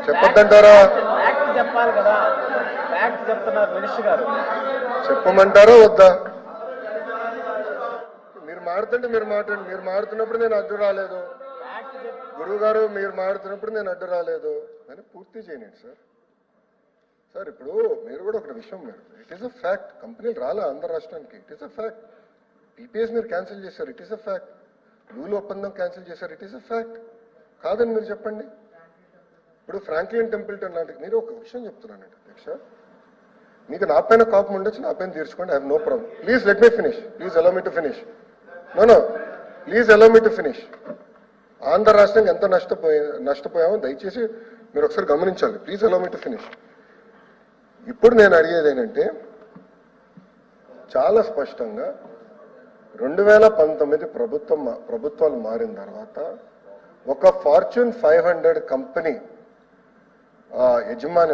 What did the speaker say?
చెప్పొద్దంటారా? చెప్పాలి కదా, ఫ్యాక్ట్ చెప్తున్నారు మినిస్టర్ గారు. చెప్పమంటారా వద్దా? మీరు మాడుతుంటే మీరు మాట్లాడండి. మీరు మాడుతున్నప్పుడు నేను అడ్డు రాలేదు. గురువు గారు మీరు మాడుతున్నప్పుడు నేను అడ్డు రాలేదు అని పూర్తి చేయండి సార్. సార్ ఇప్పుడు మీరు కూడా ఒక విషయం, మీరు ఇట్ ఈస్ అ ఫ్యాక్ట్. కంపెనీలు రాలే ఆంధ్ర రాష్ట్రానికి, it is a fact. TPS మీరు క్యాన్సిల్ చేశారు, it is a fact. Lulu ఒప్పందం క్యాన్సిల్ చేశారు, ఇట్ ఈస్ అ ఫ్యాక్ట్. కాదని మీరు చెప్పండి. ఇప్పుడు ఫ్రాంక్లిన్ టెంపుల్టన్ లాంటి, మీరు ఒక విషయం చెప్తున్నానండి అధ్యక్ష, మీకు నా పైన కోపం ఉండొచ్చు, నా పైన తీర్చుకోండి, I have no problem. Please let me finish. Please allow me to finish. No please allow me to finish. Andhra రాష్ట్రానికి ఎంత నష్టపోయామో దయచేసి మీరు ఒకసారి గమనించాలి. Please allow me to finish. ఇప్పుడు నేను అడిగేది ఏంటంటే, చాలా స్పష్టంగా 2019 ప్రభుత్వాలు మారిన తర్వాత ఒక ఫార్చ్యూన్ 500 కంపెనీ యజమాని